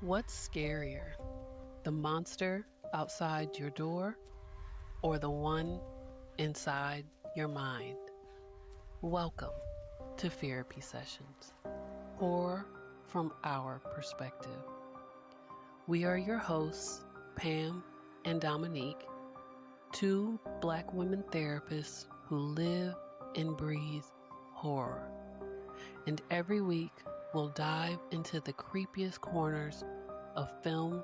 What's scarier, the monster outside your door or the one inside your mind? Welcome to Fearapy Sessions, horror from our perspective. We are your hosts, Pam and Domonique, two Black women therapists who live and breathe horror. And every week, we'll dive into the creepiest corners of film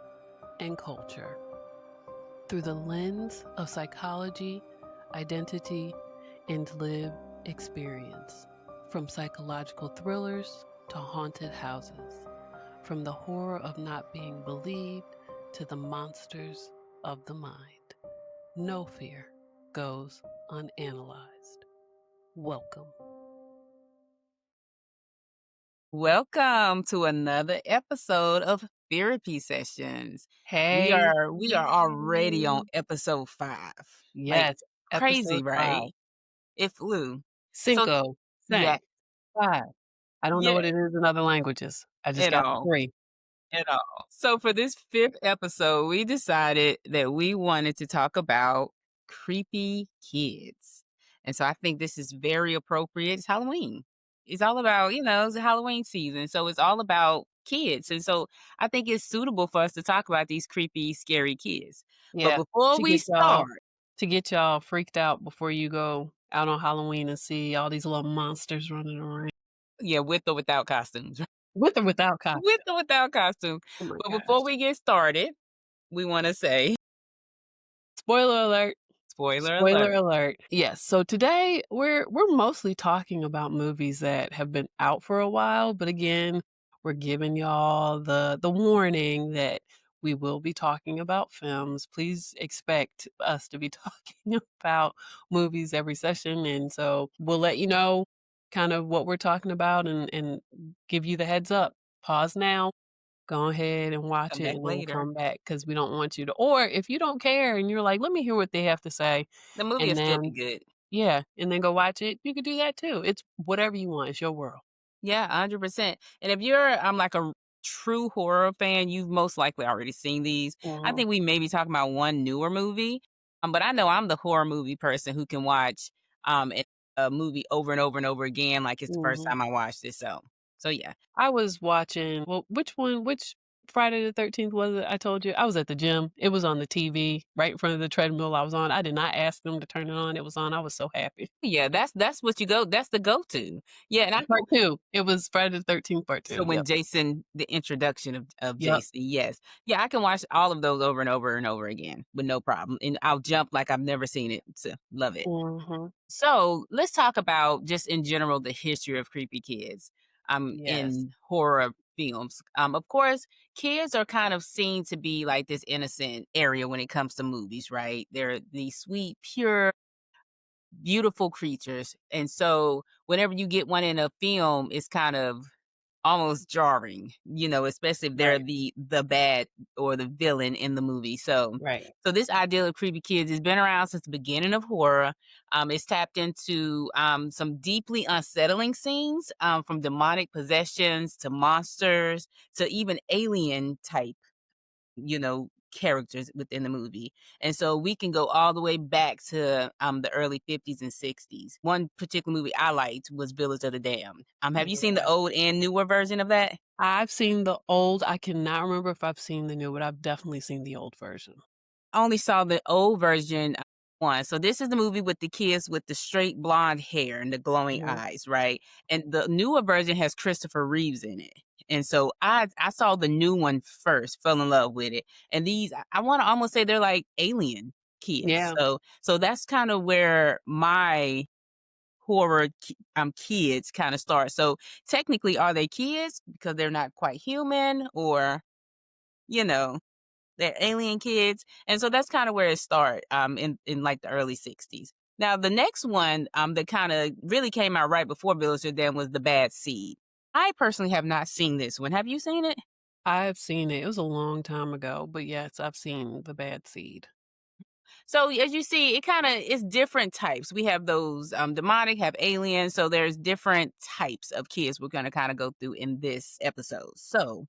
and culture through the lens of psychology, identity, and lived experience. From psychological thrillers to haunted houses, from the horror of not being believed to the monsters of the mind. No fear goes unanalyzed. Welcome. Welcome to another episode of Therapy Sessions. We Hey. are we are already on episode 5. Like Yes, crazy, episode 5. right? It flew. So Cinco, yeah, seis, five. I don't know yeah, what it is in other languages. I just at got the all. 3. At all. So for this 5th episode, we decided that we wanted to talk about creepy kids. And so I think this is very appropriate. It's Halloween. It's all about, it's Halloween season. So it's all about kids. And so I think it's suitable for us to talk about these creepy, scary kids. But Yeah, before to we get y'all start, to get y'all freaked out before you go out on Halloween and see all these little monsters running around. yeah, with or without costumes. With or without costume. With or without costume. Oh my But before gosh. we get started, we want to say Spoiler alert. spoiler Spoiler alert. alert. Yes. So today we're mostly talking about movies that have been out for a while, but again, we're giving y'all the warning that we will be talking about films. Please expect us to be talking about movies every session, and so we'll let you know kind of what we're talking about and give you the heads up. Pause now, go ahead and watch Come it, back and then we'll later. come back because we don't want you to. Or if you don't care and you're like, let me hear what they have to say, The movie will and still be then good. yeah, and then go watch it, you could do that too. It's whatever you want. It's your world. Yeah, 100%. And if you're like a true horror fan, you've most likely already seen these. I Mhm, think we may be talking about one newer movie. But I know I'm the horror movie person who can watch a movie over and over and over again like it's the first mhm. time I watched it. So yeah. I was watching. Well, which Friday the 13th was it? I told you I was at the gym. It was on the TV right in front of the treadmill I was on. I did not ask them to turn it on. It was on. I was so happy. Yeah, that's what you go. That's the go-to. Yeah, and I Part two. It was Friday the 13th part So two. when Yep. Jason, the introduction of Yep. Jason, yes. Yeah, I can watch all of those over and over and over again with no problem. And I'll jump like I've never seen it. So love it. Mhm. So let's talk about just in general the history of creepy kids Yes. in horror films. Of course, kids are kind of seen to be like this innocent area when it comes to movies, right? They're these sweet, pure, beautiful creatures. And so whenever you get one in a film, it's kind of almost jarring, especially if they're Right. the bad or the villain in the movie. So Right. so this ideal of creepy kids has been around since the beginning of horror. It's tapped into some deeply unsettling scenes, from demonic possessions to monsters to even alien type, characters within the movie. And so we can go all the way back to the early 50s and 60s. One particular movie I liked was Village of the Damned. Have you seen the Yeah. old and newer version of that? I've seen the old. I cannot remember if I've seen the new, but I've definitely seen the old version. I only saw the old version once. So this is the movie with the kids with the straight blonde hair and the glowing Mhm. eyes, right? And the newer version has Christopher Reeves in it. And so I saw the new one first, fell in love with it. And these I want to almost say they're like alien kids. Yeah. So that's kind of where my kids kind of start. So technically are they kids because they're not quite human, or you know they're alien kids? And so that's kind of where it started in like the early 60s. Now the next one that kind of really came out right before Village of Them was The Bad Seed. I personally have not seen this one. Have you seen it? I've seen it. It was a long time ago, but yes, I've seen The Bad Seed. So as you see, it kind of is different types. We have those demonic, have aliens. So there's different types of kids we're going to kind of go through in this episode. So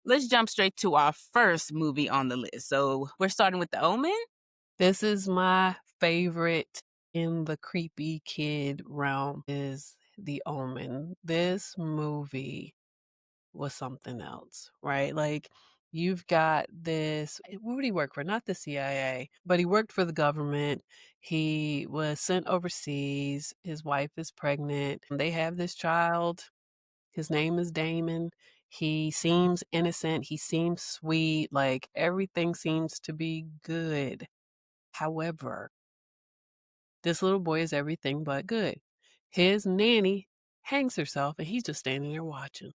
let's jump straight to our first movie on the list. So we're starting with The Omen. This is my favorite in the creepy kid realm is The Omen. This movie was something else, right? Like you've got this what would he work for? Not the CIA, but he worked for the government. He was sent overseas. His wife is pregnant. They have this child. His name is Damon. He seems innocent. He seems sweet. Like everything seems to be good. However, this little boy is everything but good. His nanny hangs herself and he's just standing there watching.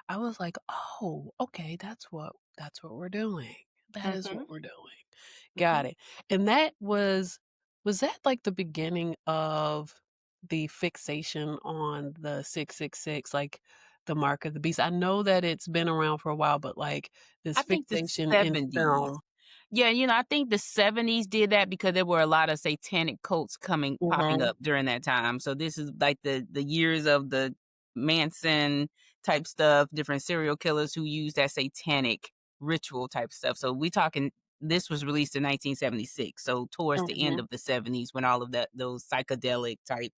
I was like, "Oh, okay, that's what we're doing. That is Mm-hmm. what we're doing. Mm-hmm. Got it." And that was that like the beginning of the fixation on the 666, like the mark of the beast? I know that it's been around for a while, but like this I think the fixation in 70s. film. Yeah, I think the 70s did that because there were a lot of satanic cults popping Mhm, up during that time. So this is like the years of the Manson type stuff, different serial killers who use that satanic ritual type stuff. So we talking this was released in 1976. So towards the end mhm. of the 70s when all of that those psychedelic type,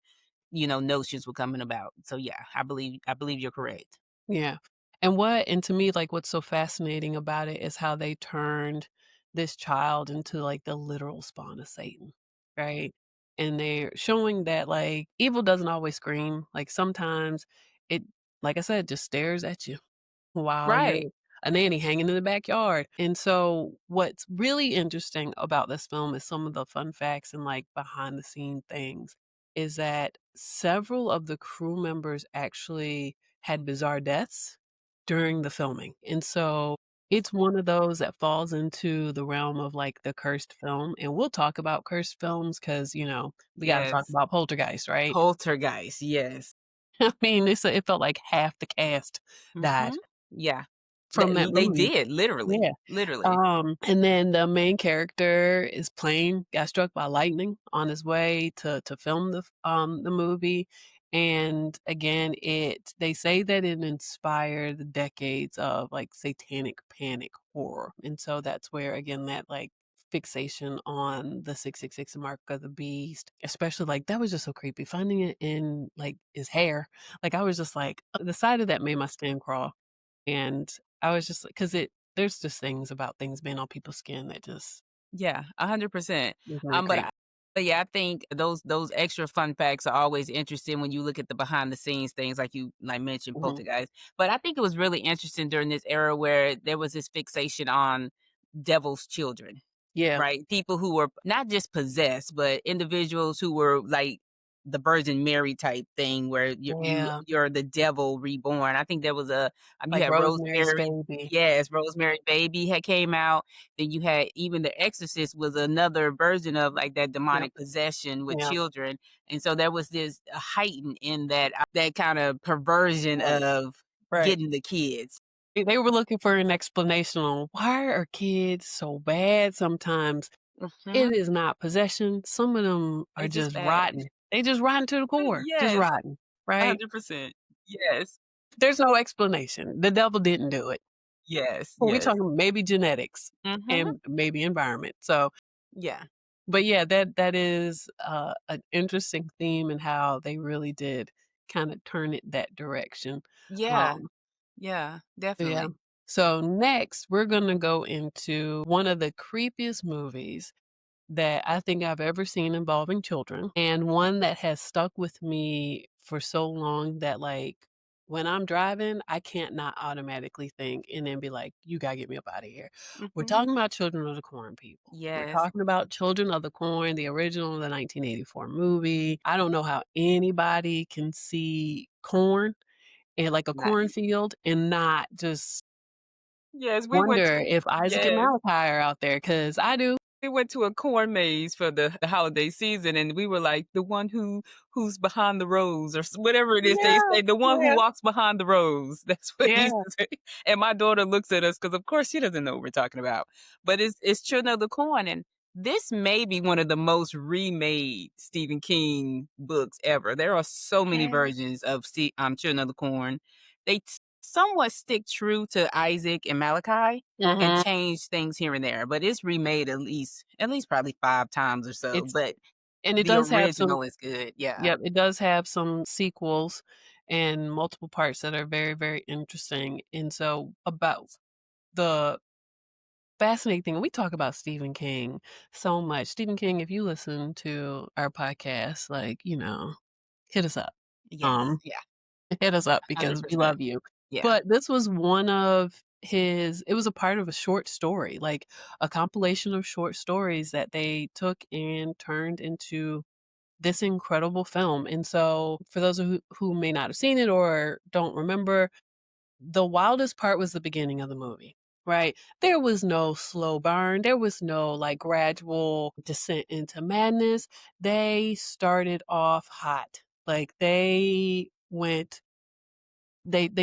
notions were coming about. So yeah, I believe you're correct. Yeah. And to me, like, what's so fascinating about it is how they turned this child into, like, the literal spawn of Satan, right? And they're showing that, like, evil doesn't always scream. Like, sometimes it, like I said, just stares at you while Right. you're a nanny hanging in the backyard. And so what's really interesting about this film is some of the fun facts and, like, behind the scene things is that several of the crew members actually had bizarre deaths during the filming. And so it's one of those that falls into the realm of, like, the cursed film, and we'll talk about cursed films because we gotta talk Yes. about Poltergeist, right? Poltergeist, yes. I mean, it felt like half the cast died Mhm. Yeah. from that They movie. did, literally, Yeah. literally. And then the main character is got struck by lightning on his way to film the movie, and again, they say that it inspired decades of, like, satanic panic horror, and so that's where, again, that, like, fixation on the 666 mark of the beast, especially, like, that was just so creepy, finding it in, like, his hair, like, I was just like the side of that made my skin crawl. And I was just like, 'cause there's just things about things being on people's skin that just Yeah, 100%. gives me the But creep. yeah, I think those extra fun facts are always interesting when you look at the behind the scenes things like you like mentioned Mhm. Poltergeist. But I think it was really interesting during this era where there was this fixation on devil's children. Yeah. Right? People who were not just possessed, but individuals who were like the Virgin Mary type thing where Yeah. you're the devil reborn. I think there was you Like had Rosemary's Rosemary. Baby. Yes, Rosemary Baby had came out. Then you had even The Exorcist was another version of like that Yep. demonic possession with Yeah. children. And so there was this heightened in that kind of perversion Right. of Right. getting the kids. They were looking for an explanation on why are kids so bad sometimes. Mhm. It is not possession. Some of them are They just just bad. rotten. They just rotten to the core. Just Yes. rotten, right? 100%. Yes. There's no explanation. The devil didn't do it. Yes, We yes. talking maybe genetics Mhm. and maybe environment. So Yeah. but yeah, that is, an interesting theme and how they really did kinda turn it that direction. Yeah. Um, Yeah, yeah. definitely. So next, we're gonna go into one of the creepiest movies that I think I've ever seen involving children, and one that has stuck with me for so long that, like, when I'm driving, I can't not automatically think and then be like, "You gotta get me up out of here." We're Mhm. talking about Children of the Corn, people. We're Yes. talking about Children of the Corn, the original, the 1984 movie. I don't know how anybody can see corn and, like, a Nice. cornfield and not just Yes, wonder if Isaac and yes. Malachi are out there because I do. We went to a corn maze for the holiday season, and we were like, "The one who's behind the rows," or whatever it is they Yeah, say, "The one who yeah, walks behind the rows." That's what he used yeah. to say, and my daughter looks at us because, of course, she doesn't know what we're talking about, but it's Children of the Corn, and this may be one of the most remade Stephen King books ever. There are so many Yeah. versions of Children of the Corn. They somewhat stick true to Isaac and Malachi and Mhm. change things here and there, but it's remade at least probably 5 times or so, It's but and it the does have some original is good, yeah. Yep, it does have some sequels and multiple parts that are very, very interesting, and so about the fascinating thing we talk about Stephen King so much. Stephen King, if you listen to our podcast, like, hit us up. Yes, Um, yeah, hit us up because we 100%. love you. Yeah, But this was one of his it was a part of a short story, like a compilation of short stories that they took and turned into this incredible film. And so for those who may not have seen it or don't remember, the wildest part was the beginning of the movie, right? There was no slow burn. There was no like gradual descent into madness. They started off hot. Like they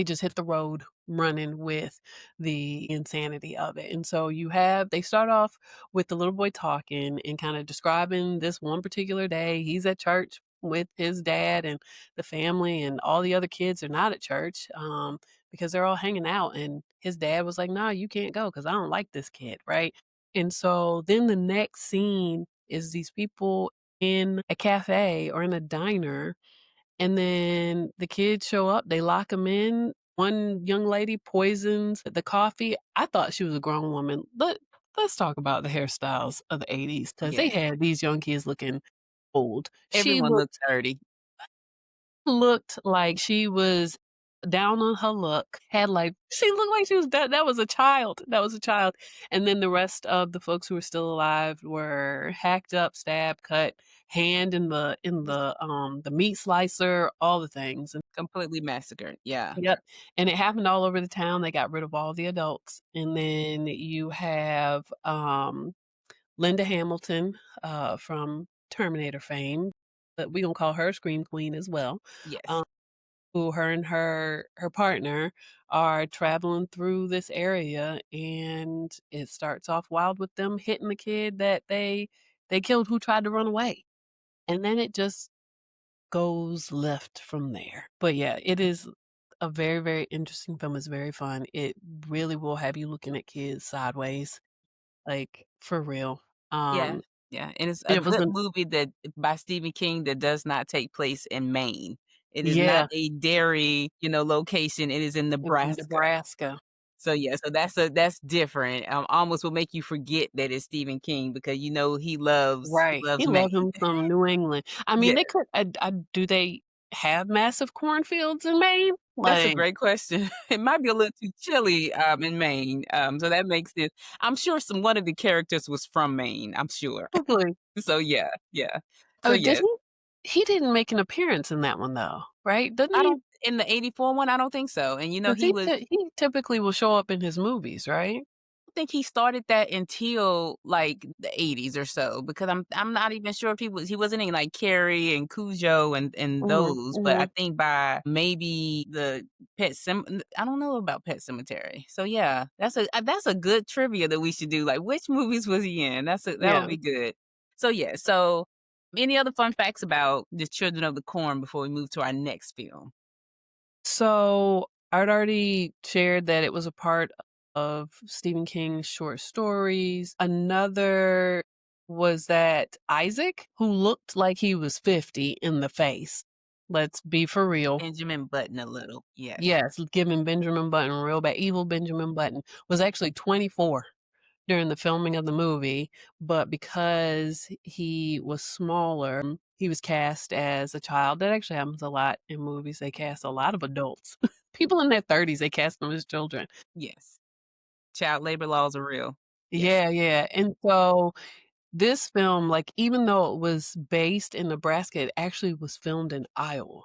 just hit the road running with the insanity of it. And so they start off with the little boy talking and kind of describing this one particular day. He's at church with his dad and the family, and all the other kids are not at church because they're all hanging out. And his dad was like, "Nah, you can't go because I don't like this kid," right? And so then the next scene is these people in a cafe or in a diner, and then the kids show up, they lock them in. One young lady poisons the coffee. I thought she was a grown woman. Let's talk about the hairstyles of the '80s because they yes. had these young kids looking old. She Everyone looks 30. looked like she was down on her luck, had, like she looked like she was that was a child, that was a child, and then the rest of the folks who were still alive were hacked up, stabbed, cut, hand the meat slicer, all the things, and Completely massacred, yeah. yep, and it happened all over the town. They got rid of all the adults, and then you have, Linda Hamilton, from Terminator fame, but we gonna call her Scream Queen as well, Yes, um, who her and her partner are traveling through this area, and it starts off wild with them hitting the kid that they killed who tried to run away, and then it just goes left from there. But yeah, it is a very, very interesting film. It's very fun. It really will have you looking at kids sideways, like, for real. yeah, Um, yeah, and it's a it was good an movie that by Stephen King that does not take place in Maine. It is not Yeah, a dairy, location, it is in it's in Nebraska. Nebraska. So, yeah, so that's different, almost will make you forget that it's Stephen King because he loves he Right. He loves loved Maine. him some New England. I mean, Yeah, they could do they have massive cornfields in Maine? that's a Like, great question. It might be a little too chilly, in Maine, so that makes it I'm sure one of the characters was from Maine, I'm sure. probably. So, yeah, yeah. So, Oh, did yes. he? He didn't make an appearance in that one though, right? Doesn't I he? don't in the '84 one, I don't think so, and, 'Cause he was he typically will show up in his movies, right? think he started that until, like, the '80s or so because I'm not even sure if he wasn't in, like, Carrie and Cujo and Mhm, those, but I mhm. think by maybe the I don't know about Pet Cemetery. So, yeah, that's a good trivia that we should do, like, which movies was he in? That would Yeah. be good. So, yeah, any other fun facts about The Children of the Corn before we move to our next film? So, I'd already shared that it was a part of Stephen King's short stories. Another was that Isaac, who looked like he was 50 in the face. Let's be for real. Benjamin Button a little, yes. Yes, giving Benjamin Button real bad. Evil Benjamin Button was actually 24 during the filming of the movie, but because he was smaller, he was cast as a child. That actually happens a lot in movies. They cast a lot of adults. People in their 30s, they cast them as children. Yes. Child labor laws are real. Yes. Yeah, yeah. And so this film, like, even though it was based in Nebraska, it actually was filmed in Iowa.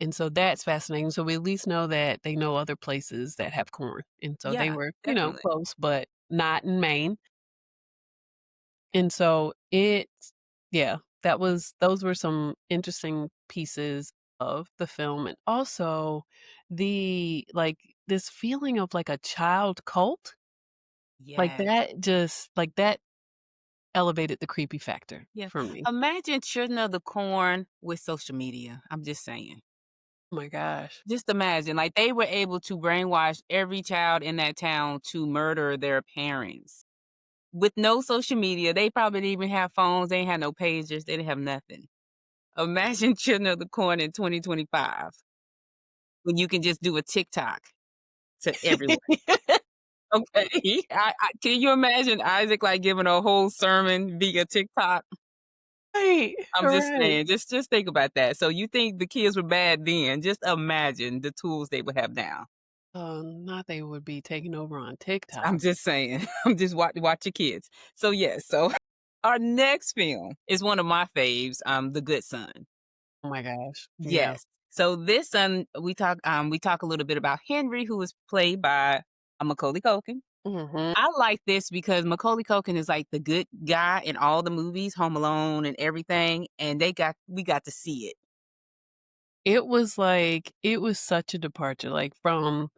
And so that's fascinating. So we at least know that they know other places that have corn. And so they Yeah, were, definitely. close, but not in Maine. And so yeah, those were some interesting pieces of the film, and also this feeling of, like, a child cult, Yes. like, that elevated the creepy factor Yeah. for me. Imagine Children of the Corn with social media. I'm just saying. Oh my gosh. Just imagine, like, they were able to brainwash every child in that town to murder their parents. With no social media, they probably didn't even have phones, they ain't had no pagers, they didn't have nothing. Imagine Children of the Corn in 2025 when you can just do a TikTok to everyone. Okay. I can you imagine Isaac, like, giving a whole sermon via TikTok? Right, I'm just right. saying, just think about that. So you think the kids were bad then, just imagine the tools they would have now. Not they would be taking over on I'm TikTok. just saying. I'm just watch your kids. So, yes, so our next film is one of my faves, The Good Son. Oh my gosh. Yeah. Yes. So this son, we talk a little bit about Henry, who was played by, Macaulay Culkin. Mhm. I like this because Macaulay Culkin is like the good guy in all the movies, Home Alone and everything, and we got to see it. It was such a departure, like, from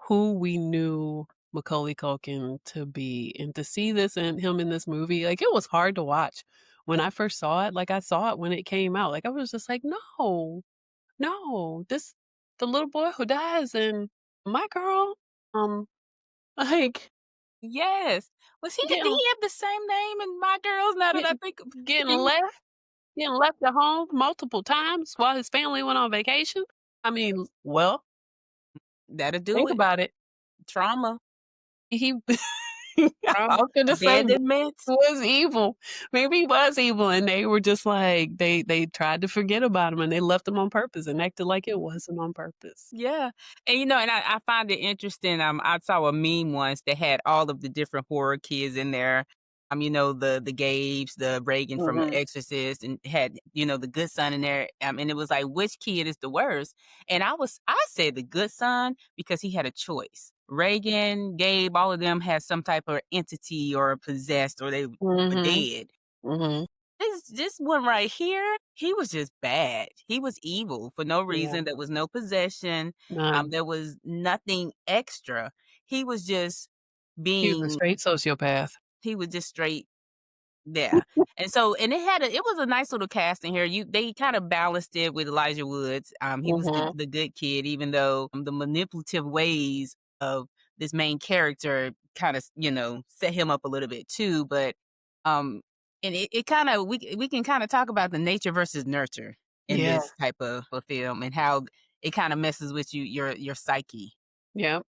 who we knew Macaulay Culkin to be, and to see this and him in this movie, like, it was hard to watch. When I first saw it, like, I saw it when it came out, like, I was just like, "No, no, this the little boy who dies and my girl," like, Yes. Did getting he have the same name in My Girls now that I getting think getting didn't left getting left at home multiple times while his family went on vacation. I mean, well, that'll do think it. about it. Trauma. He I Trauma. was gonna say maybe Abandonment. he was evil. Maybe he was evil, and they were just like they tried to forget about him, and they left him on purpose and acted like it wasn't on purpose. Yeah, and, and I find it interesting, I saw a meme once that had all of the different horror kids in there, the Gabes, the Reagan from The Mhm. Exorcist, and had, the good son in there, and it was like, which kid is the worst? And I said the good son because he had a choice. Reagan, Gabe, all of them had some type of entity or possessed or they were Mhm. dead. Mhm. This one right here, he was just bad. He was evil for no Yeah. reason. There was no possession. None. There was nothing extra. He was just He was a being straight sociopath. he was just straight yeah. And it was a nice little cast in here. They kind of balanced it with Elijah Woods. He was Mhm. the good kid, even though the manipulative ways of this main character kind of, set him up a little bit too. But and it kind of we can kind of talk about the nature versus nurture in Yeah. this type of a film and how it kind of messes with your psyche. Yep.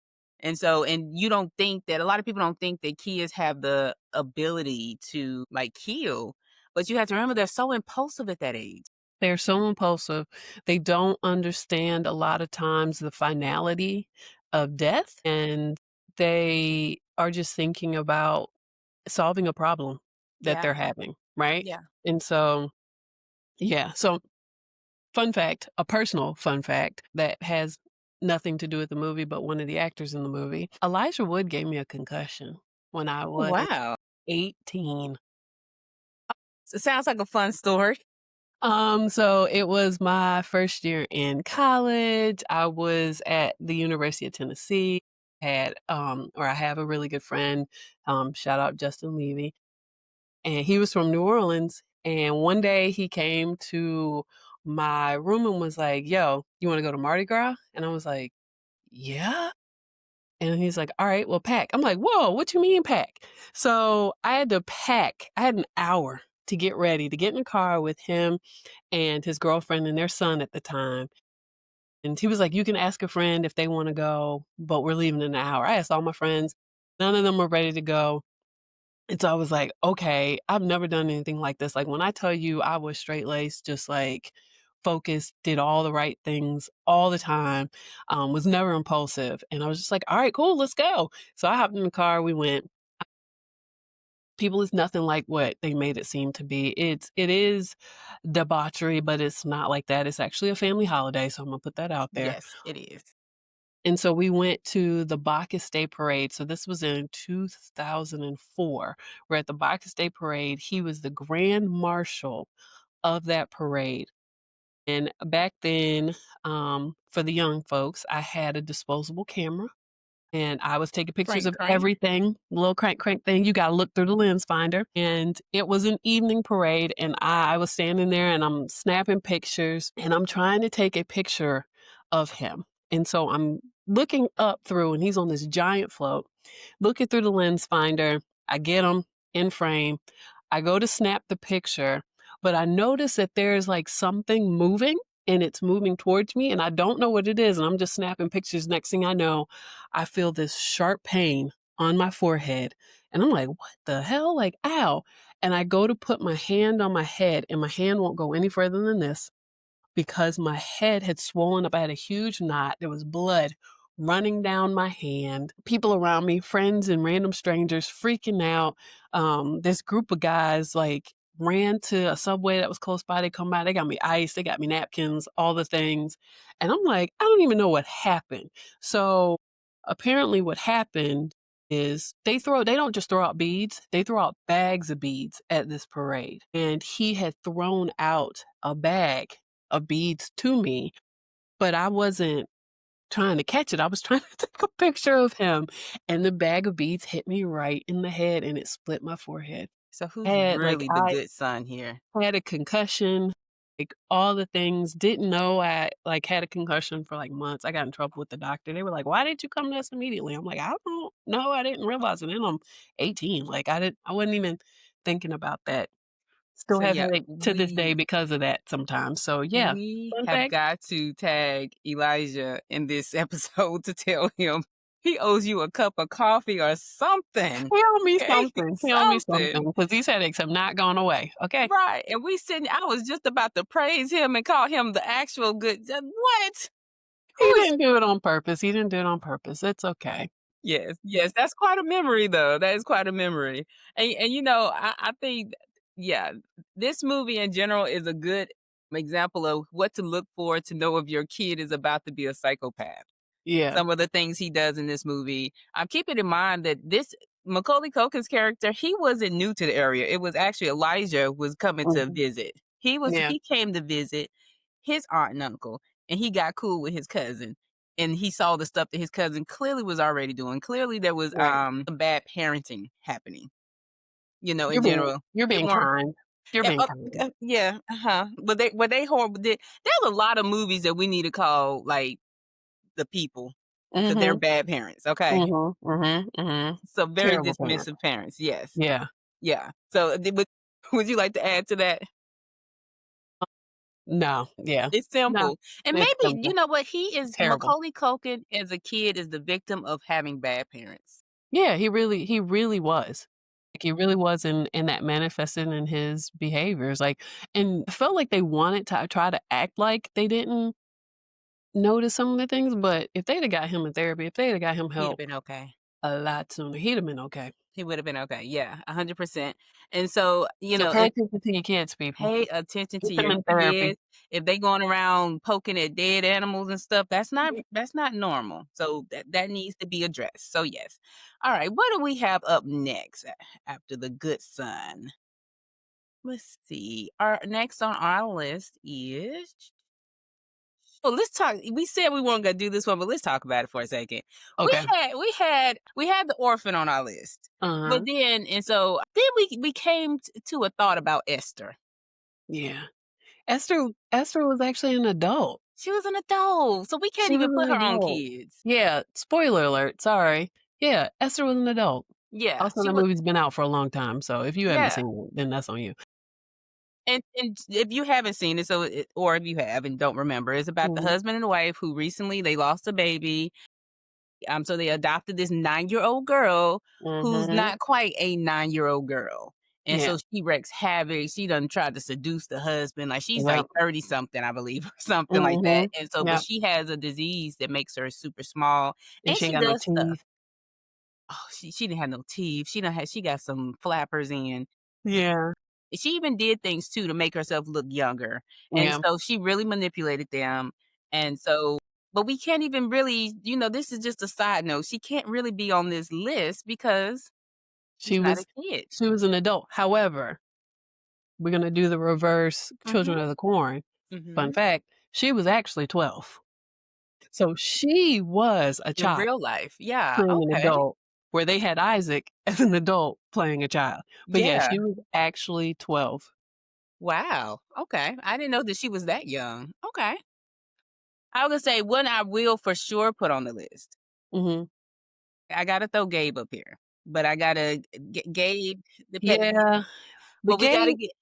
And you don't think that a lot of people don't think that kids have the ability to like heal, but you have to remember they're so impulsive at that age. They're so impulsive. They don't understand a lot of times the finality of death, and they are just thinking about solving a problem that Yeah, they're having, right? yeah. And so, yeah. So, fun fact, a personal fun fact that has nothing to do with the movie, but one of the actors in the movie, Elijah Wood gave me a concussion when I Oh, was wow. 18. So it sounds like a fun story. So it was my first year in college. I was at the University of Tennessee. I have a really good friend, shout out Justin Levy, and he was from New Orleans. And one day he came to my room and was like, "Yo, you want to go to Mardi Gras?" And I was like, "Yeah." And he's like, "All right, well, pack." I'm like, "Whoa, what you mean pack?" So I had to pack. I had an hour to get ready to get in the car with him and his girlfriend and their son at the time. And he was like, "You can ask a friend if they wanna go, but we're leaving in an hour." I asked all my friends, none of them were ready to go. And so I was like, "Okay, I've never done anything like this." Like, when I tell you I was straight-laced, just, like, focused, did all the right things all the time, was never impulsive. And I was just like, "Alright, cool, let's go." So I hopped in the car, we went. People is nothing like what they made it seem to be. It is debauchery, but it's not like that. It's actually a family holiday, so I'm gonna put that out there. Yes, it is. And so we went to the Bacchus Day Parade. So this was in 2004. We're at the Bacchus Day Parade. He was the grand marshal of that parade. And back then, for the young folks, I had a disposable camera. And I was taking pictures Crank, of crank. everything, little crank crank thing, you gotta look through the lens finder, and it was an evening parade, and I was standing there, and I'm snapping pictures, and I'm trying to take a picture of him. And so I'm looking up through, and he's on this giant float, looking through the lens finder. I get him in frame. I go to snap the picture, but I notice that there's like something moving and it's moving towards me, and I don't know what it is. And I'm just snapping pictures. Next thing I know, I feel this sharp pain on my forehead. And I'm like, what the hell? Like, ow. And I go to put my hand on my head, and my hand won't go any further than this because my head had swollen up. I had a huge knot. There was blood running down my hand. People around me, friends and random strangers, freaking out. This group of guys like ran to a Subway that was close by. They come by, they got me ice, they got me napkins, all the things. And I'm like, I don't even know what happened. So apparently what happened is they don't just throw out beads, they throw out bags of beads at this parade. And he had thrown out a bag of beads to me, but I wasn't trying to catch it. I was trying to take a picture of him, and the bag of beads hit me right in the head, and it split my forehead. So who's Had like really the I good son here? had a concussion, like all the things. Didn't know I like had a concussion for like months. I got in trouble with the doctor. They were like, "Why didn't you come to us immediately?" I'm like, "I don't know. I didn't realize it." And I'm 18. Like I wasn't even thinking about that. Still So have yeah, headache to this day because of that sometimes. So yeah, we fun have fact. got to tag Elijah in this episode to tell him he owes you a cup of coffee or something. He owe me Okay? something. He owe me something Something. because these headaches have not gone away. Okay. Right. And we sitting, I was just about to praise him and call him the actual good. What? He Who is didn't do it on purpose. He didn't do it on purpose. It's okay. Yes, yes, that's quite a memory though. That is quite a memory. And you know, I think yeah, this movie in general is a good example of what to look for to know if your kid is about to be a psychopath. Yeah. Some of the things he does in this movie. I'm keeping in mind that this Macaulay Culkin's character, he wasn't new to the area. It was actually Elijah was coming to Mhm. visit. Yeah. He came to visit his aunt and uncle, and he got cool with his cousin. And he saw the stuff that his cousin clearly was already doing. Clearly there was Right. some bad parenting happening, you know, in You're being general. you're They being weren't kind. You're being kind. yeah, uh-huh. But they horrible. There's a lot of movies that we need to call like the people because they're Mhm. bad parents, okay? Mhm. Mhm. Mhm. So very Terrible parent. dismissive parents, yes. Yeah. Yeah. So would you like to add to that? No. Yeah. It's No. simple. And It's maybe you simple. know what? He is Terrible. Macaulay Culkin as a kid is the victim of having bad parents. Yeah, he really was. Like, he really was, and that manifested in his behaviors, like and I felt like they wanted to try to act like they didn't notice some of the things, but if they'd have got him in therapy, if they'd have got him He'd have help been okay. a lot sooner, he'd have been okay. He would have been okay. Yeah, 100%. And so, you So know, pay if attention to your kids, people. pay attention Get to them your in therapy. kids. If they going around poking at dead animals and stuff, that's not normal. So that needs to be addressed. So yes. All right, what do we have up next after the good son? Let's see. Our next on our list is well, let's talk. We said we weren't gonna do this one, but let's talk about it for a second. Okay. We had the orphan on our list, but Uh-huh. then we came to a thought about Esther. Yeah. Esther was actually an adult. She was an adult, so we can't She was even put an her on adult. kids. Yeah, spoiler alert, sorry. Yeah, Esther was an adult. Yeah, Also, she that was. movie's been out for a long time, so if you haven't Yeah, seen it, then that's on you. and if you haven't seen it, or if you have and don't remember, it's about the Mhm. husband and wife who recently they lost a baby. So they adopted this 9-year-old girl who's Mhm. not quite a 9-year-old girl. And Yeah. so she wreaks havoc. She done tried to seduce the husband. Like she's like Yep. 30 something, I believe, or something like that. Mhm. And so, but Yep. she has a disease that makes her super small And and she ain't she got no does stuff. teeth. Oh, she didn't have no teeth. She got some flappers in. Yeah. She even did things too to make herself look younger. And Yeah. so she really manipulated them. And so, but we can't even really, you know, this is just a side note. She can't really be on this list because She she's not a was kid. she was an adult. However, we're gonna do the reverse Children Mhm, of the Corn. Fun mhm. fact, she was actually 12. So she was a In child real life. Yeah, playing an okay. adult, where they had Isaac as an adult playing a child. But yeah, Yeah. she was actually 12. Wow. Okay. I didn't know that she was that young. Okay. I would say one I will for sure put on the list. Mhm. I gotta throw Gabe up here, but I gotta Gabe, the pet, Yeah, the but we gotta game get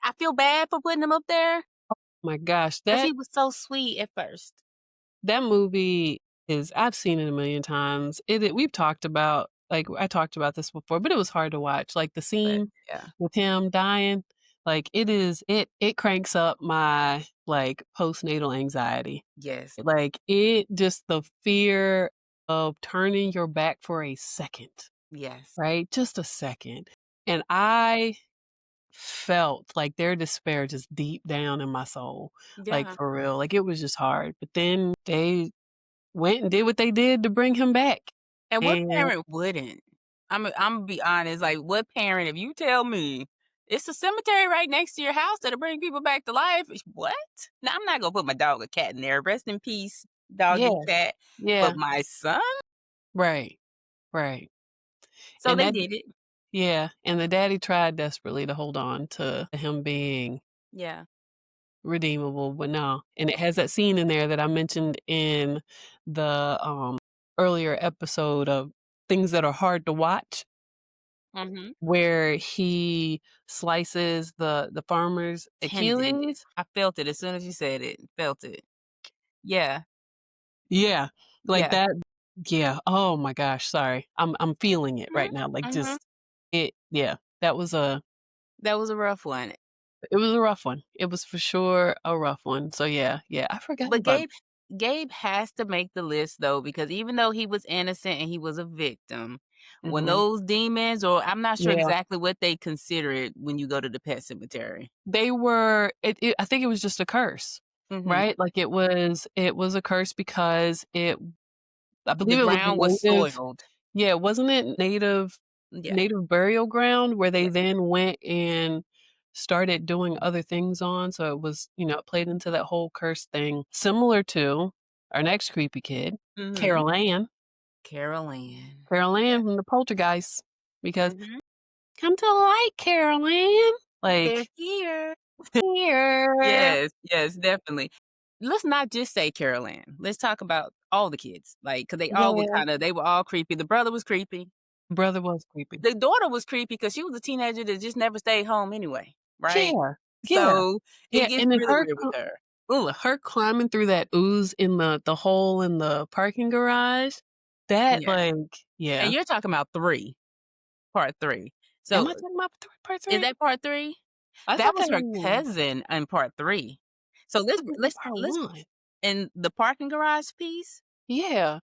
I feel bad for putting him up there my gosh, because that he was so sweet at first. that movie is I've seen it a million times. We've talked about like, I talked about this before, but it was hard to watch. Like, the But scene yeah. with him dying, like, it cranks up my, like, postnatal anxiety. Yes. Like, it just the fear of turning your back for a second, Yes. right? Just a second. And I felt like their despair just deep down in my soul, like, Yeah. for real. Like, it was just hard. But then they went and did what they did to bring him back. And what And parent wouldn't? Imma be honest, like, what parent, if you tell me it's a cemetery right next to your house that'll bring people back to life, what? Now, I'm not gonna put my dog or cat in there, rest in peace, yeah, doggy, cat, but yeah, my son? right, right. So And they that did it. yeah, and the daddy tried desperately to hold on to him being Yeah. redeemable, but no. And it has that scene in there that I mentioned in the, earlier episode of things that are hard to watch, Mhm. where he slices the farmer's Tendon. Achilles. I felt it as soon as you said it, felt it. Yeah. Yeah, like Yeah. that yeah, oh my gosh, sorry. I'm feeling it Mhm. right now, like, Mhm. just yeah, that was a That was a rough one. it was a rough one. It was for sure a rough one. So, yeah, yeah, I forgot But about Gabe has to make the list though, because even though he was innocent and he was a victim, when mhm, those demons, or I'm not sure yeah. exactly what they consider it when you go to the pet cemetery. They were I think it was just a curse, Mhm. right? Like, it was a curse because I The believe it was ground was native soiled. yeah, wasn't it Yeah. native burial ground where they Yeah. then went and started doing other things on, so it was it played into that whole curse thing, similar to our next creepy kid, Mhm. Carol Ann. Carol Ann. Carol Yeah. Ann from the Poltergeist, because, Mhm. "Come to the light, Carol Ann." They're Like, here. "Here." Yes, yes, definitely. Let's not just say Carol Ann. Let's talk about all the kids, like, 'cause Yeah. they were all creepy. The brother was creepy. Brother was creepy. The daughter was creepy because she was a teenager that just never stayed home anyway, right? Yeah. Yeah. So, it Yeah, gets and then really weird with her. her climbing through that ooze in the hole in the parking garage, that, Yeah, like and yeah. you're talking about 3, part 3. Am So, I talking about part is 3? that part 3? I That thought was that her was cousin in part 3. So, part let's 1. in the parking garage piece, Yeah.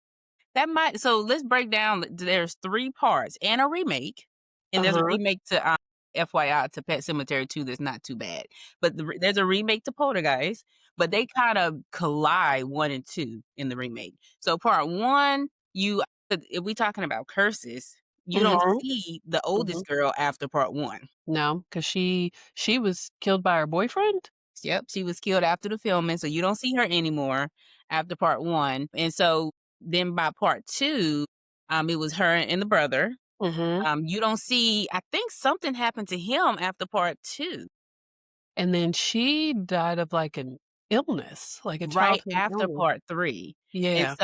that might so let's break down, there's 3 parts and a remake, and there's a Uh-huh. remake to, FYI, to Pet Sematary 2 that's not too bad, but there's a remake to Poltergeist, but they kind of collide 1 and 2 in the remake. So part 1, if we talking about curses, you don't Mhm. see the Mhm. oldest girl after part 1. No, 'cause she was killed by her boyfriend? Yep, she was killed after the filming, so you don't see her anymore after part 1, and so then by part 2, it was her and the brother. Mhm. You don't see, I think something happened to him after part 2, And then she died of, like, an illness, like a right childhood after illness. part 3. Yeah.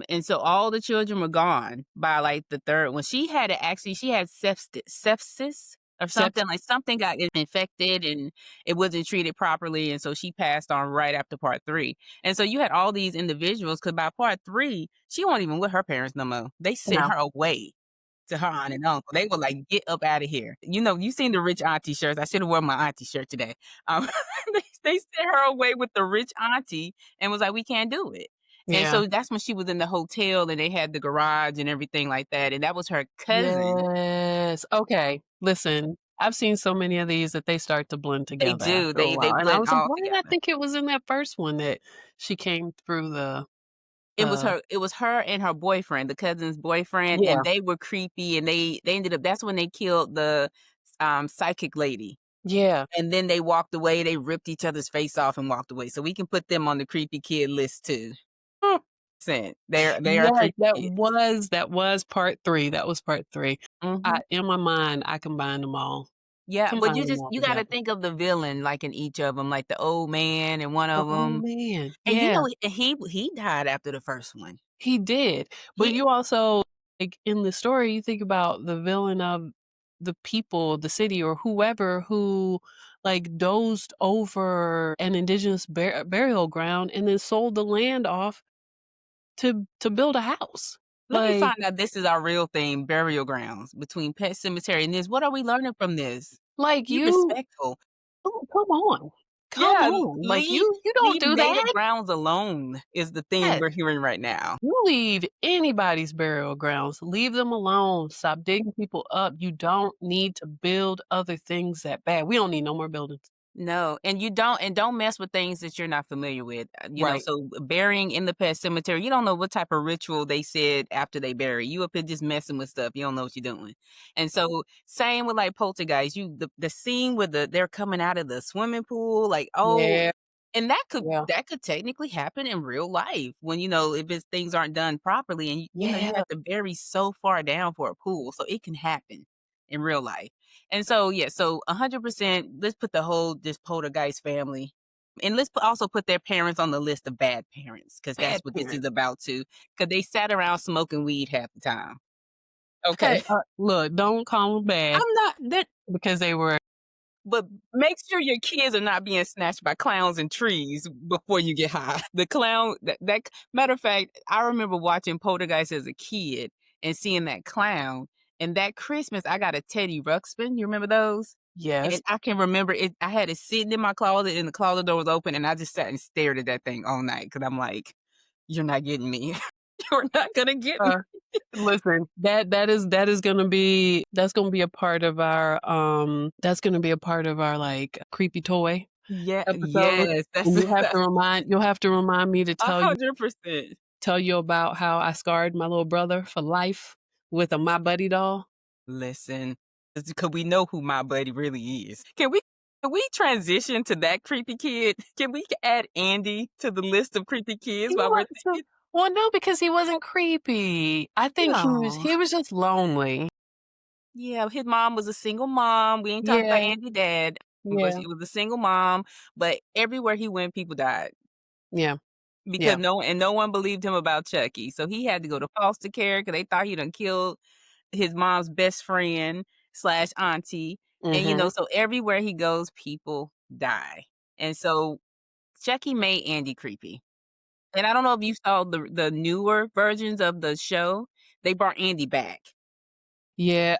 And so all the children were gone by, like, the 3rd one. She had sepsis or Sept something, like, something got infected and it wasn't treated properly, and so she passed on right after part 3. And so you had all these individuals, because by part 3, she wasn't even with her parents no more. They sent no. her away to her aunt and uncle. They were like, "Get up out of here." You know, you seen the rich auntie shirts. I should have worn my auntie shirt today. Um, they sent her away with the rich auntie and was like, "We can't do it." And Yeah. so that's when she was in the hotel and they had the garage and everything like that. And that was her cousin. Yes. Okay. Listen, I've seen so many of these that they start to blend They together do. after a They while, and I blend was like, all "Why did I together. think it was in that first one that she came through the" It was her and her boyfriend, the cousin's boyfriend, and Yeah. they were creepy and they ended up, that's when they killed the psychic lady. Yeah. And then they walked away, they ripped each other's face off and walked away, so we can put them on the creepy kid list too. Huh. Saying they are Yes, creepy kids. that was part 3, that was part 3. Mhm. In my mind, I combined them all. Yeah, but combine them all you gotta together. think of the villain, like, in each of them, like the old man in one The of old them. man. And you Yeah, know, he died after the first one. he did. But He you also like, in the story, you think about the villain of the people, the city, or whoever who, like, dozed over an indigenous burial ground and then sold the land off to build a house. Let me Like find out this is our real thing, burial grounds between Pet Cemetery and this. What are we learning from this? like, Be you respectful. oh, come on. Come Yeah, on. Like, leave you don't leave do native that. grounds alone is the theme Yes. we're hearing right now. You leave anybody's burial grounds. Leave them alone. Stop digging people up. You don't need to build other things that bad. We don't need no more buildings. No, and don't mess with things that you're not familiar with. Right. So burying in the pet cemetery, you don't know what type of ritual they said after they bury. You up here just messing with stuff. You don't know what you're doing. And so same with like poltergeist. The scene with they're coming out of the swimming pool, like, oh, Yeah. and Yeah. that could technically happen in real life when if it's things aren't done properly, and you Yeah. have to bury so far down for a pool. So it can happen in real life. And so, yeah, so 100%, let's put the whole this poltergeist family, and let's also put their parents on the list of bad parents, because that's Bad what this is parents. about too. Because they sat around smoking weed half the time. Okay, Hey, look, don't call them bad I'm not that, because they were but make sure your kids are not being snatched by clowns and trees before you get high. The clown, that matter of fact, I remember watching Poltergeist as a kid and seeing that clown. And that Christmas, I got a Teddy Ruxpin. You remember those? yes. And I can remember it. I had it sitting in my closet, and the closet door was open, and I just sat and stared at that thing all night because I'm like, "You're not getting me. You're not gonna get me." Uh, listen, that is gonna be a part of our like creepy toy Yeah, episode. yes, And that's you'll have to remind me to a tell you 100%. tell you about how I scarred my little brother for life with a My Buddy doll. Listen, because we know who my buddy really is. Can we transition to that creepy kid? Can we add Andy to the list of creepy kids He while we're was so thinking? well, no, because he wasn't creepy. I think he was No. he was just lonely. Yeah, his mom was a single mom. We ain't talking about Yeah, Andy dad, but yeah, she was a single mom. But everywhere he went, people died yeah, because yeah. no one believed him about Chucky. So he had to go to foster care because they thought he done killed his mom's best friend slash auntie. And Mhm. so everywhere he goes, people die. And so Chucky made Andy creepy. And I don't know if you saw the newer versions of the show. They brought Andy back. Yeah,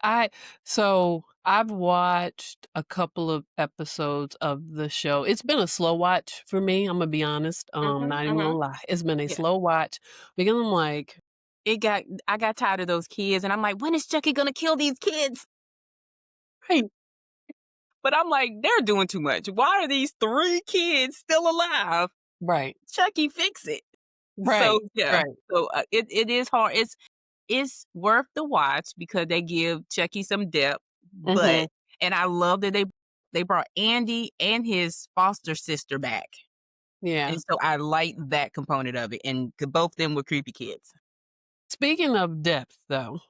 I've watched a couple of episodes of the show. It's been a slow watch for me, Imma be honest, Mhm, not even gonna mhm. lie. It's been a Yeah. slow watch because I'm like, I got tired of those kids, and I'm like, "When is Chucky gonna kill these kids?" "Hey." But I'm like, "They're doing too much. Why are these 3 kids still alive? Right, Chucky, fix it." So, right, yeah. right. So, it is hard. It's worth the watch because they give Chucky some depth, but Mhm. and I love that they brought Andy and his foster sister back, Yeah. and so I like that component of it, and both them were creepy kids. Speaking of depth, though,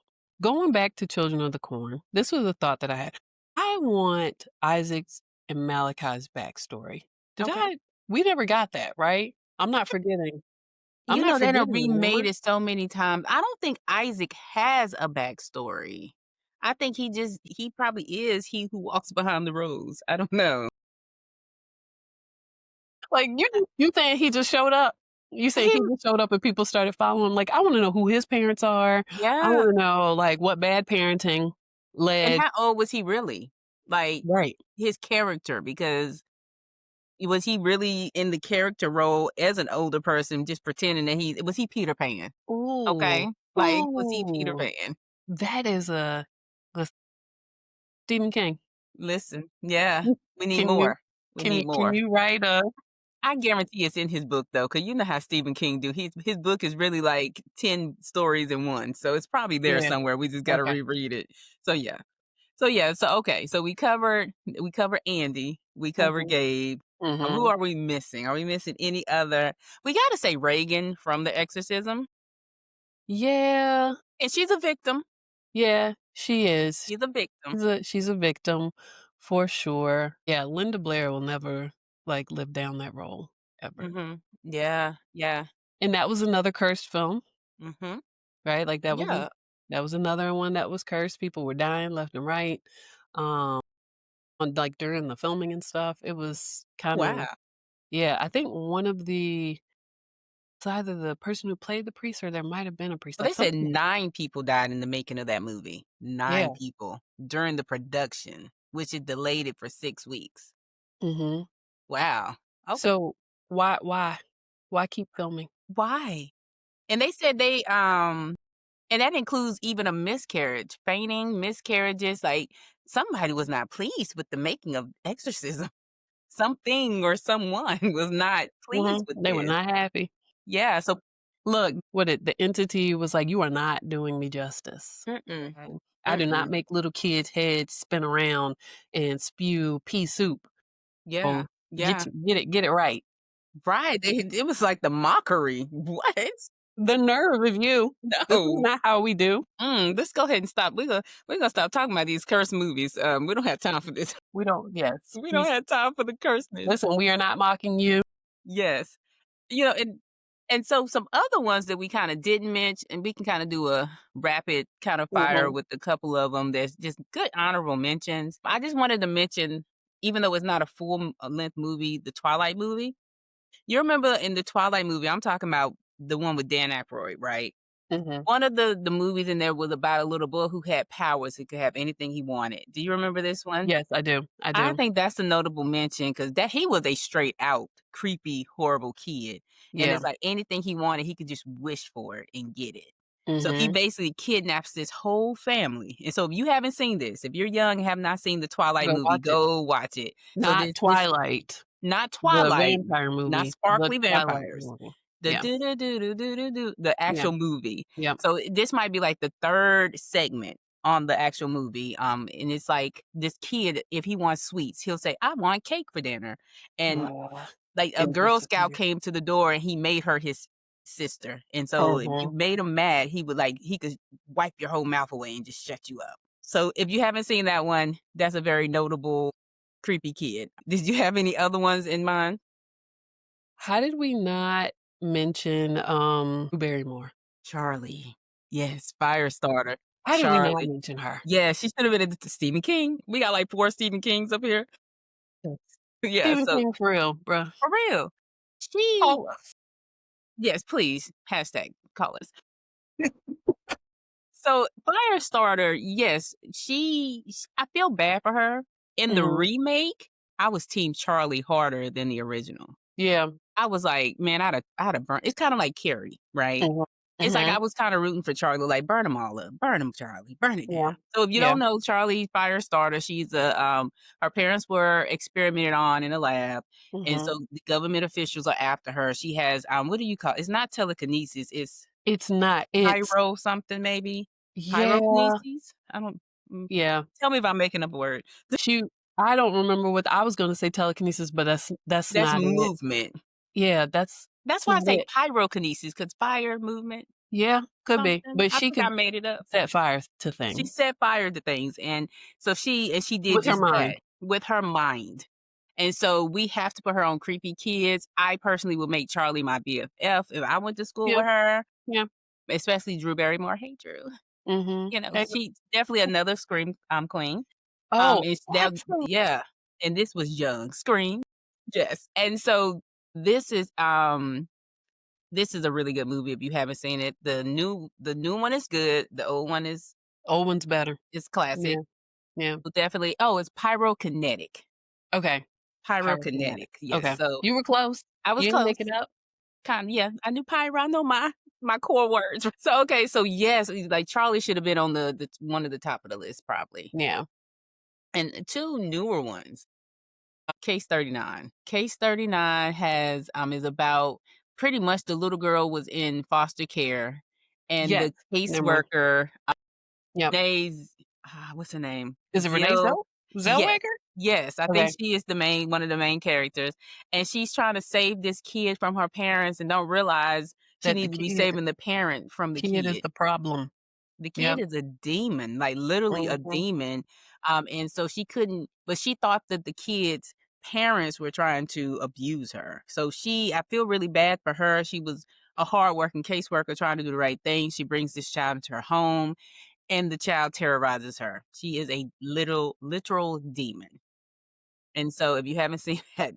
going back to Children of the Corn, this was a thought that I had. I want Isaac's and Malachi's backstory. Did Okay. I we never got that, right? I'm not forgetting. I'm You not know, they done forgetting it, am I? remade it so many times. I don't think Isaac has a backstory. I think he probably is he who walks behind the rose. I don't know. Like, you saying he just showed up? You saying he Him just showed up and people started following him? Like, I wanna know who his parents are. I Yeah. wanna know, like, what bad parenting And led how old was he really? Like, right. his character, because was he really in the character role as an older person just pretending that he was he Peter Pan? Ooh. Okay? Like, was he Peter Ooh. Pan? That is a Stephen King. Listen, yeah, we need Can you more. We need can more. you write a I guarantee it's in his book though, because you know how Stephen King do. His book is really like 10 stories in one. So it's probably there yeah, somewhere. We just gotta okay. reread it. So yeah. So yeah, so okay. So we covered Andy, we covered Mhm, Gabe. Who mhm. are we missing? Are we missing any other? We gotta say Reagan from The Exorcism. Yeah, And she's a victim. yeah, she is. She's a victim. She's a victim, For sure. Yeah, Linda Blair will never, like, live down that role ever. Mhm. Yeah, yeah. And that was another cursed film, Mhm. right? Like, Yeah. that was another one that was cursed. People were dying left and right, um, like, during the filming and stuff. It was kinda Wow. yeah, I think one of the it's either the person who played the priest or there might have been a priest, Well, like, they said something 9 people died in the making of that movie. 9 yeah, people during the production, which it delayed it for 6 weeks. mhm. Wow. Okay. So, why? Why keep filming? Why? And they said and that includes even a miscarriage, feigning miscarriages, like, somebody was not pleased with the making of Exorcism. Something or someone was not pleased Mhm, with they were this. not happy. Yeah, so Look, what it the entity was like, "You are not doing me justice. mm-mm, And I do not mm-mm. make little kids' heads spin around and spew pea soup. Yeah, So, yeah. get it right." Right, it was like the mockery. What? The nerve of you. This is No. not how we do. Let's go ahead and stop. We're gonna stop talking about these curse movies. We don't have time for this. We don't yes, We don't these have time for the curseness. listen, we are not mocking you. Yes. And so some other ones that we kinda didn't mention, and we can kinda do a rapid kind of fire Mhm, with a couple of them. There's just good honorable mentions. I just wanted to mention, even though it's not a full length movie, the Twilight movie. You remember in the Twilight movie, I'm talking about the one with Dan Aykroyd, right? mhm. One of the movies in there was about a little boy who had powers. He could have anything he wanted. Do you remember this one? Yes, I I do. think that's a notable mention because that he was a straight out creepy, horrible kid, and Yeah. it's like anything he wanted, he could just wish for it and get it. So he Mhm. basically kidnaps this whole family. And so if you haven't seen this, if you're young and have not seen the Twilight Go movie, watch it. go watch it. So Not this Twilight, not the Twilight, vampire not movie, the sparkly Twilight vampires. movie. The Yeah, do do do do do do do the yeah, actual movie. yep. So this might be like the 3rd segment on the actual movie. And it's like this kid, if he wants sweets, he'll say, "I want cake for dinner." And Ugh, like a and Girl Scout disappear. came to the door and he made her his sister. And so if you Mhm. made him mad, he could wipe your whole mouth away and just shut you up. So if you haven't seen that one, that's a very notable creepy kid. Did you have any other ones in mind? How did we not mention, Drew Barrymore? Charlie. Yes, Firestarter. How did we not Charlie. mention her? Yeah, she should have been in Stephen King. We got like 4 Stephen Kings up here. Yes. Yeah, Stephen so King for real, bruh. for real. She Call us. yes, please, hashtag call us. So Firestarter, yes, I feel bad for her. In the Mhm. remake, I was team Charlie harder than the original. Yeah. I was like, "Man, I'd have burnt." It's kinda like Carrie, right? Mhm. It's like I Mhm. was kinda rooting for Charlie, like, "Burn them all up. Burn them, Charlie. Burn it Yeah. down." So if you Yeah. don't know Charlie Firestarter, she's her parents were experimented on in a lab, and Mhm. so the government officials are after her. She has, what do you call it's not telekinesis, it's It's not it's pyro something maybe? yeah, Pyrokinesis? I don't mm, yeah. tell me if I'm making up a word. She I don't remember what I was gonna say telekinesis, but that's That's not it. movement. Yeah, that's That's why so I say that pyrokinesis, 'cause fire, movement, yeah, could be, something. but I she think I could made it up. set fire to She things set fire to things, and so she did with her just mind. that with her mind. And so we have to put her on creepy kids. I personally would make Charlie my BFF if I went to school Yeah, with her, yeah. especially Drew Barrymore. Hey, Drew. Mhm. She's definitely another scream, queen. Oh, It's that absolutely. yeah, and this was young. Scream. Yes. And so this is, this is a really good movie if you haven't seen it. The new one is good, the old one Old one's better. is classic. Yeah, yeah. But definitely it's pyrokinetic. Okay. Pyrokinetic. Pyrokinetic, yes. Okay. So, You were close. I was You didn't close. make it up. Kinda, yeah. I knew pyro, I know my core words. So, okay, so yes, like, Charlie should have been on the one of the top of the list probably. Yeah. And 2 newer ones, Case 39. Case 39 is about pretty much the little girl was in foster care, and Yes. the Never mind. caseworker, Yep. Renee's what's her name? Is it Renee Zill. Yes. Zellweger? Yes, I think Okay. she is one of the main characters, and she's trying to save this kid from her parents and don't realize she That needs to be saving the parent from the kid is kid. the problem. The kid Yep. is a demon, like, literally a Mhm. demon, and so she couldn't but she thought that the kids' parents were trying to abuse her. So I feel really bad for her. She was a hardworking caseworker trying to do the right thing. She brings this child into her home, and the child terrorizes her. She is a literal demon. And so if you haven't seen that,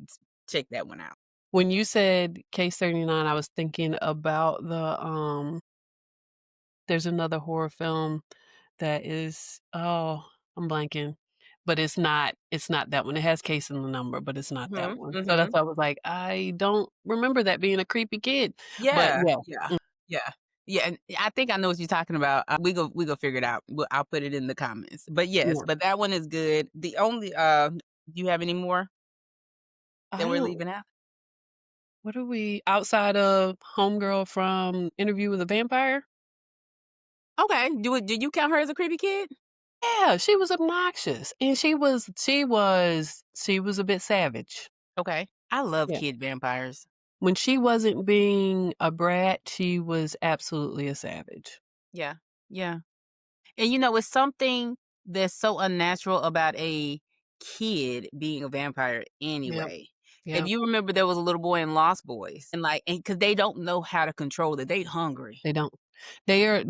check that one out. When you said Case 39, I was thinking about there's another horror film that is, oh, I'm blanking, but it's not that one. It has Case in the number, but it's not that Mhm, one. So that's mhm. why I was like, I don't remember that being a creepy kid, but Yeah, yeah. yeah, yeah. Yeah, and I think I know what you're talking about. We go figure it out. I'll put it in the comments. But yes, Yeah. but that one is good. The only do you have any more that I we're don't leaving out? what are we outside of Homegirl from Interview with a Vampire? Okay. Do you count her as a creepy kid? Yeah, she was obnoxious, and she was a bit savage. Okay. I love Yeah. kid vampires. When she wasn't being a brat, she was absolutely a savage. Yeah. Yeah. And it's something that's so unnatural about a kid being a vampire Yep, anyway. If yep. you remember, there was a little boy in Lost Boys, and because they don't know how to control it, they hungry. They don't. They're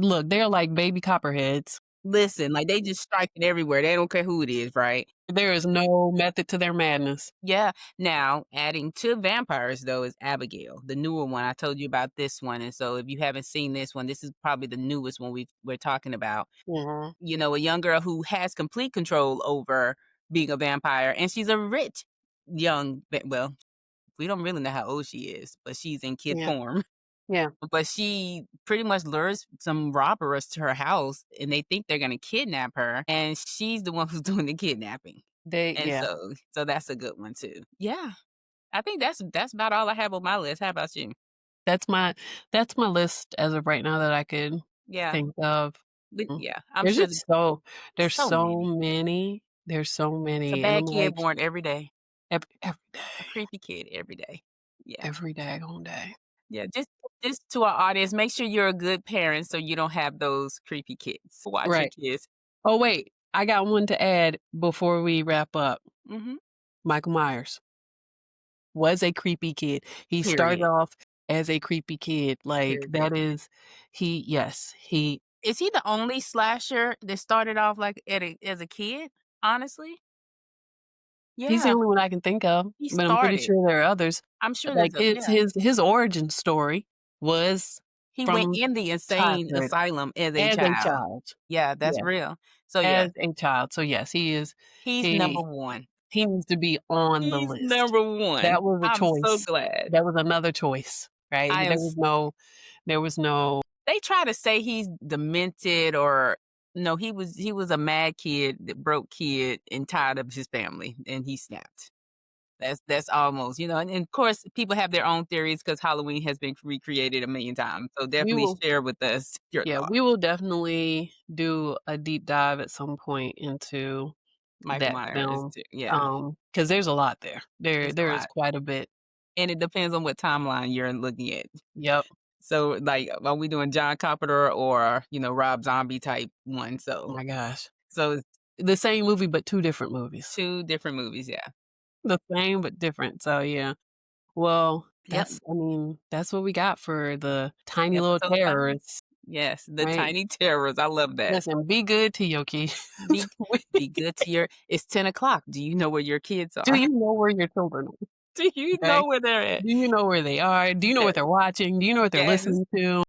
like baby copperheads. Listen, like they just strike it everywhere. They don't care who it is, right? There is no method to their madness. Yeah. Now, adding to vampires though is Abigail, the newer one. I told you about this one, and so if you haven't seen this one, this is probably the newest one we're talking about. Mhm. A young girl who has complete control over being a vampire, and she's a rich well, we don't really know how old she is, but she's in kid Yeah, form. yeah. But she pretty much lures some robbers to her house, and they think they're gonna kidnap her, and she's the one who's doing the kidnapping. And Yeah. so that's a good one too. Yeah. I think that's about all I have on my list. How about you? That's my that's my list as of right now that I could Yeah. think of. But Mm. yeah, I'm There's sure just there's so so many. many, It's a and bad I'm kid like, born every day. every A day, creepy kid every day. Yeah. every daggone day. Yeah. Just to our audience, make sure you're a good parent so you don't have those creepy kids. Watch your Right. kids. Oh, wait, I got one to add before we wrap up. Mhm. Michael Myers was a creepy kid. He started Period. off as a creepy kid, like, Period. that is yes, Is he the only slasher that started off like as a kid? Honestly? he's the Yeah. only one I can think of, He but I'm pretty started. sure there are others. I'm sure Like, there's a yeah. his origin story was He went from in the insane childhood asylum as a as a child. child. Yeah, that's Yeah, real. So, yeah, as a child. So, yes, he's number he 1. he needs to be on the He's list. number 1. That was a I'm so choice. glad. That was another choice, right? I am s There was no They try to say he's demented or no, he was a mad kid, that broke kid and tired of his family, and he snapped. That's almost, and of course, people have their own theories because Halloween has been recreated a million times. So we definitely will share with us your yeah, thoughts. we will definitely do a deep dive at some point into Michael that Myers film, too. Yeah, because there's a lot there. it's a There is lot, quite a bit. and it depends on what timeline you're looking at. Yep. So, like, are we doing John Carpenter or Rob Zombie type one? Oh my gosh. So it's The same movie, but 2 different movies. two different movies. Yeah. The same, but different. So, yeah. Well, Yep. that's what we got for the tiny little Episode 5. terrorists, Yes, the right? tiny terrors. I love that. Listen, be good to your kids. Be be good to your. It's 10 o'clock. Do you know where your kids Do are? you know where your children are? Do you Okay? know where they're at? Do you know where they are? Do you know what Yes. they're watching? Do you know what they're Yes. listening to?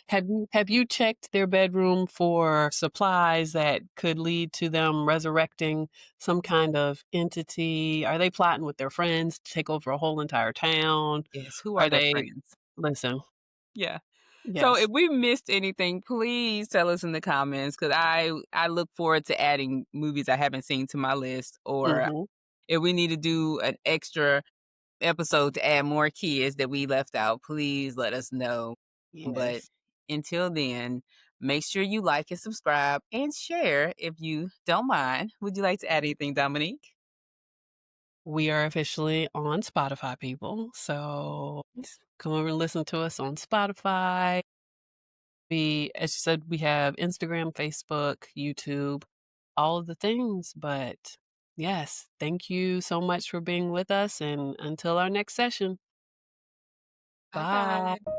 Have you checked their bedroom for supplies that could lead to them resurrecting some kind of entity? Are they plotting with their friends to take over a whole entire town? Yes. Who are Are their they friends? listen, Yeah. So yes. if we missed anything, please tell us in the comments because I look forward to adding movies I haven't seen to my list, or Mhm. if we need to do an extra episode to add more kids that we left out, please let us know. But Yes. until then, make sure you like and subscribe and share if you don't mind. Would you like to add anything, Dominique? We are officially on Spotify, people. So come over and listen to us on Spotify. As you said, we have Instagram, Facebook, YouTube, all of the things, but Yes. Thank you so much for being with us. And until our next session, Bye bye. bye.